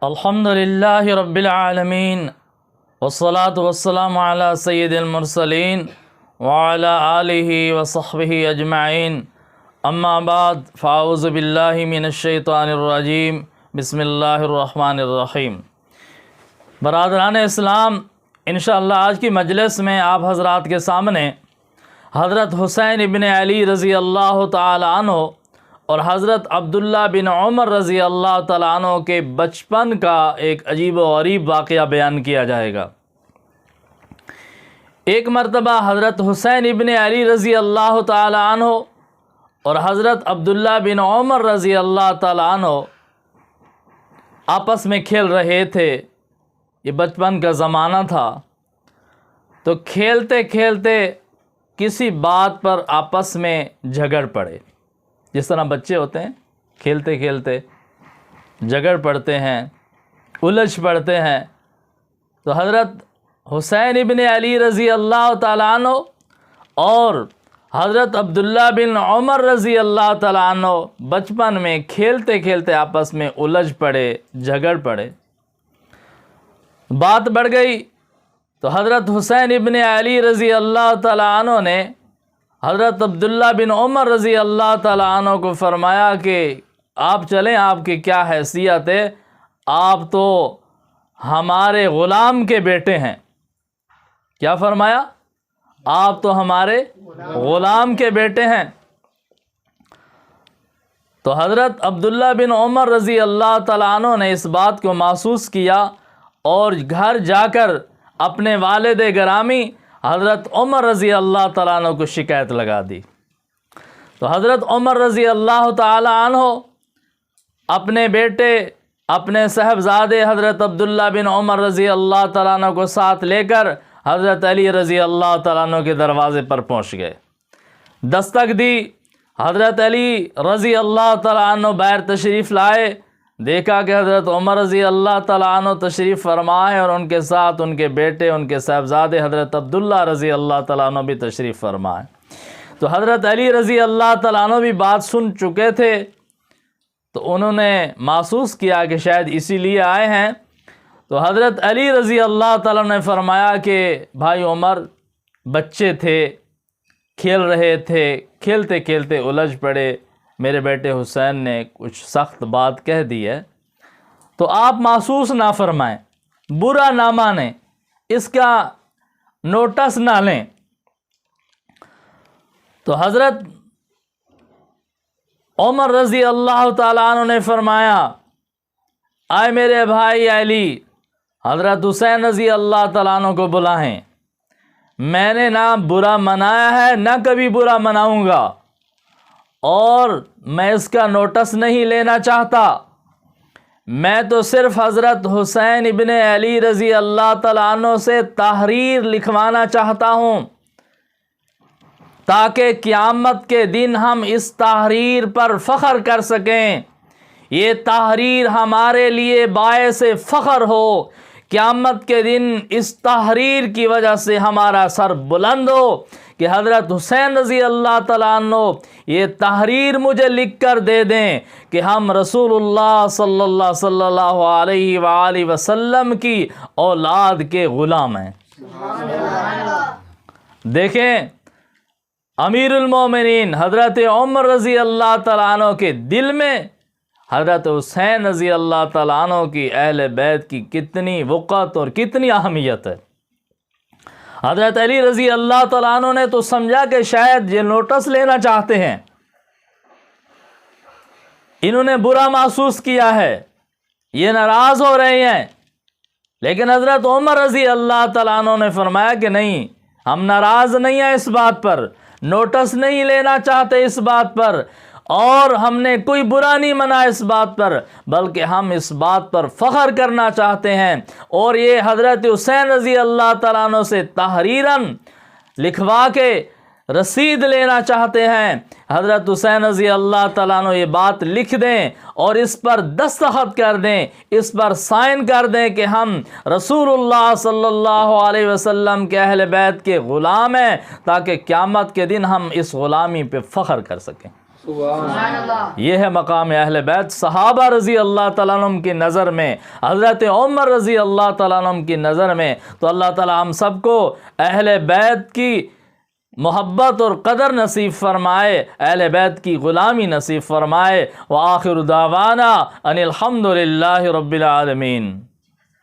الحمدللہ رب العالمین والصلاة والسلام علی سید المرسلین وعلی آلہ وصحبہ اجمعین اما بعد فاعوذ باللہ من الشیطان الرجیم بسم اللہ الرحمن الرحیم۔ برادران اسلام، انشاءاللہ آج کی مجلس میں آپ حضرات کے سامنے حضرت حسین ابن علی رضی اللہ تعالی عنہ اور حضرت عبداللہ بن عمر رضی اللہ تعالیٰ عنہ کے بچپن کا ایک عجیب و غریب واقعہ بیان کیا جائے گا۔ ایک مرتبہ حضرت حسین ابن علی رضی اللہ تعالیٰ عنہ اور حضرت عبداللہ بن عمر رضی اللہ تعالیٰ عنہ آپس میں کھیل رہے تھے۔ یہ بچپن کا زمانہ تھا، تو کھیلتے کھیلتے کسی بات پر آپس میں جھگڑ پڑے۔ جس طرح بچے ہوتے ہیں، کھیلتے کھیلتے جھگڑ پڑتے ہیں، الجھ پڑتے ہیں۔ تو حضرت حسین ابن علی رضی اللہ تعالیٰ عنہ اور حضرت عبداللہ بن عمر رضی اللہ تعالیٰ عنہ بچپن میں کھیلتے کھیلتے آپس میں الجھ پڑے، جھگڑ پڑے۔ بات بڑھ گئی تو حضرت حسین ابن علی رضی اللہ تعالیٰ عنہ نے حضرت عبداللہ بن عمر رضی اللہ تعالیٰ عنہ کو فرمایا کہ آپ چلیں، آپ کی کیا حیثیت ہے، آپ تو ہمارے غلام کے بیٹے ہیں۔ کیا فرمایا؟ آپ تو ہمارے غلام کے بیٹے ہیں۔ تو حضرت عبداللہ بن عمر رضی اللہ تعالیٰ عنہ نے اس بات کو محسوس کیا اور گھر جا کر اپنے والد گرامی حضرت عمر رضی اللہ تعالیٰ عنہ کو شکایت لگا دی۔ تو حضرت عمر رضی اللہ تعالیٰ عنہ اپنے بیٹے، اپنے صاحبزادے حضرت عبداللہ بن عمر رضی اللہ تعالیٰ عنہ کو ساتھ لے کر حضرت علی رضی اللہ تعالیٰ عنہ کے دروازے پر پہنچ گئے۔ دستک دی، حضرت علی رضی اللہ تعالیٰ عنہ باہر تشریف لائے۔ دیکھا کہ حضرت عمر رضی اللہ تعالیٰ عنہ تشریف فرما ہے اور ان کے ساتھ ان کے بیٹے، ان کے صاحبزادے حضرت عبداللہ رضی اللہ تعالیٰ عنہ بھی تشریف فرما ہے۔ تو حضرت علی رضی اللہ تعالیٰ عنہ بھی بات سن چکے تھے، تو انہوں نے محسوس کیا کہ شاید اسی لیے آئے ہیں۔ تو حضرت علی رضی اللہ تعالیٰ نے فرمایا کہ بھائی عمر، بچے تھے، کھیل رہے تھے، کھیلتے کھیلتے الجھ پڑے، میرے بیٹے حسین نے کچھ سخت بات کہہ دی ہے، تو آپ محسوس نہ فرمائیں، برا نہ مانیں، اس کا نوٹس نہ لیں۔ تو حضرت عمر رضی اللہ تعالیٰ عنہ نے فرمایا، آئے میرے بھائی علی، حضرت حسین رضی اللہ تعالیٰ عنہ کو بلائیں۔ میں نے نہ برا منایا ہے، نہ کبھی برا مناؤں گا، اور میں اس کا نوٹس نہیں لینا چاہتا۔ میں تو صرف حضرت حسین ابن علی رضی اللہ تعالیٰ عنہ سے تحریر لکھوانا چاہتا ہوں، تاکہ قیامت کے دن ہم اس تحریر پر فخر کر سکیں۔ یہ تحریر ہمارے لیے باعث فخر ہو، قیامت کے دن اس تحریر کی وجہ سے ہمارا سر بلند ہو کہ حضرت حسین رضی اللہ تعالیٰ عنہ یہ تحریر مجھے لکھ کر دے دیں کہ ہم رسول اللہ صلی اللہ علیہ وآلہ وسلم کی اولاد کے غلام ہیں۔ دیکھیں، امیر المومنین حضرت عمر رضی اللہ تعالیٰ عنہ کے دل میں حضرت حسین رضی اللہ تعالیٰ عنہ کی اہل بیت کی کتنی وقت اور کتنی اہمیت ہے۔ حضرت علی رضی اللہ تعالیٰ عنہ نے تو سمجھا کہ شاید یہ نوٹس لینا چاہتے ہیں، انہوں نے برا محسوس کیا ہے، یہ ناراض ہو رہے ہیں۔ لیکن حضرت عمر رضی اللہ تعالیٰ عنہ نے فرمایا کہ نہیں، ہم ناراض نہیں ہیں اس بات پر، نوٹس نہیں لینا چاہتے اس بات پر، اور ہم نے کوئی برا نہیں منا اس بات پر، بلکہ ہم اس بات پر فخر کرنا چاہتے ہیں، اور یہ حضرت حسین رضی اللہ تعالیٰ عنہ سے تحریراً لکھوا کے رسید لینا چاہتے ہیں۔ حضرت حسین رضی اللہ تعالیٰ عنہ یہ بات لکھ دیں اور اس پر دستخط کر دیں، اس پر سائن کر دیں کہ ہم رسول اللہ صلی اللہ علیہ وسلم کے اہل بیت کے غلام ہیں، تاکہ قیامت کے دن ہم اس غلامی پہ فخر کر سکیں۔ یہ ہے مقام اہل بیت۔ صحابہ رضی اللہ تعالیٰ عنہ کی نظر میں، حضرت عمر رضی اللہ تعالیٰ عنہ کی نظر میں، تو اللہ تعالیٰ ہم سب کو اہل بیت کی محبت اور قدر نصیب فرمائے، اہل بیت کی غلامی نصیب فرمائے۔ وآخر دعوانا ان الحمد للہ رب العالمین۔